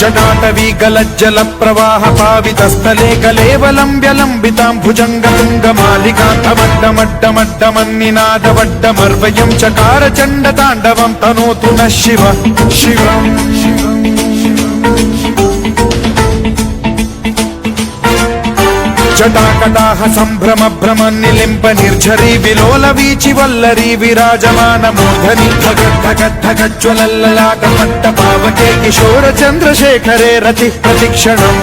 जटाटवी गलज्जल प्रवाह पावितस्थले कलेवलम्ब्यलम्बितां भुजङ्गतुङ्गमालिकान्तवड्डमड्डमड्डमन्निनादवड्डमर्वयं चकार चण्डताण्डवं तनोतु नः शिव शिवम् जटाकटाह सम्भ्रम भ्रम निलिम्प निर्झरी विलोल वीचि वल्लरी विराजमान मूर्धनि धगद्धगद्धगज्ज्वलल्ललाट मट्ट पावके किशोर चन्द्रशेखरे रतिः प्रतिक्षणम्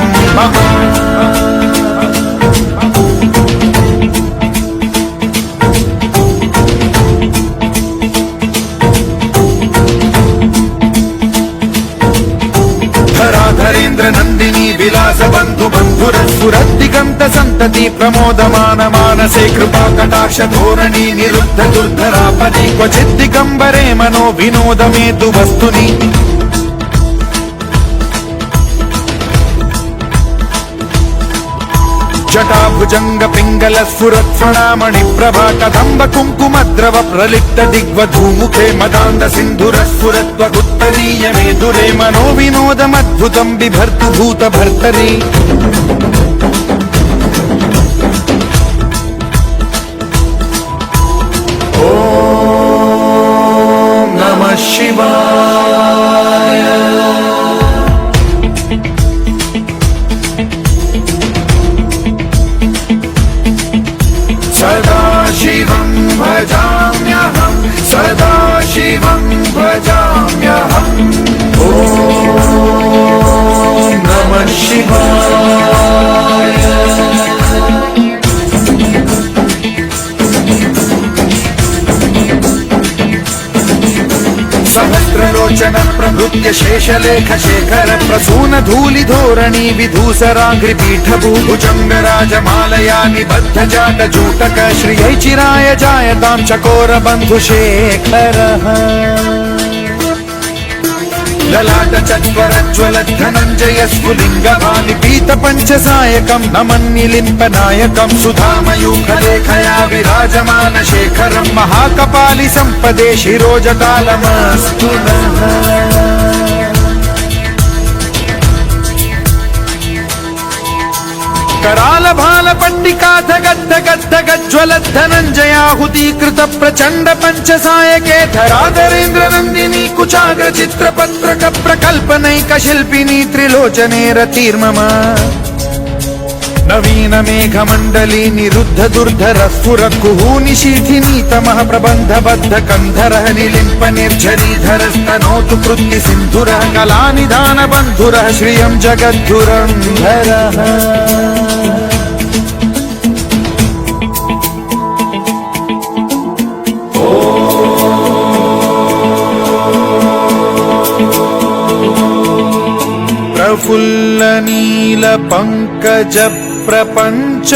धराधरेन्द्र नन्दिनी विलास बन्धु बन्धुरस्फुरद्दिगन्त सन्तति प्रमोदमान मानसे कृपा कटाक्ष धोरणी निरुद्ध दुर्धरापदि क्वचिद्दिगम्बरे मनो विनोदमेतु वस्तुनि जटाभुजंग पिंगल स्फुरत्फणामणि प्रभा कदम्ब कुङ्कुमद्रव प्रलिप्त दिग्वधूमुखे मदान्द सिन्धुर स्फुरत्वगुत्तरीय मेधुरे मनो विनोदमद्भुतं बिभर्तु भूत भर्तरि ॐ नमः शिवाय सदा शिवं भजाम्यहं सदा शिवं भजाम्यहम् ॐ नमः शिवाय सहस्रलोचन प्रभृत्य शेषलेख शेखर प्रसून धूलि धोरणी विधूसराङ्घ्रि पीठभूभुजङ्ग राजमालया निबद्ध जाट जूटक श्रियै चिराय जायतां चकोर बन्धुशेखरः ललाट चत्वरज्वल धनञ्जय स्फुलिङ्ग भानिपीत पञ्चसायकं नमन्निलिम्पनायकं सुधामयूखलेखया विराजमान शेखरं महाकपालि सम्पदे शिरोजटालमस्तु नः कराल भाल पट्टिका धगद्धगद्धगज्ज्वल धनञ्जयाहुतीकृत प्रचण्ड पञ्चसायके धराधरेन्द्र नन्दिनी कुचाग्र चित्रपत्रक प्रकल्पनैक शिल्पिनी त्रिलोचने रतिर्मम नवीन मेघमण्डली निरुद्ध दुर्धर स्फुर कुहूनि शीथिनी तमः प्रबन्धबद्ध कन्धरः निलिम्प निर्झरीधरस्तनोतु कृत्ति सिन्धुरः कलानिधान बन्धुरः श्रियं जगद्धुरन्धरः प्रफुल्ल नील पंकज प्रपंच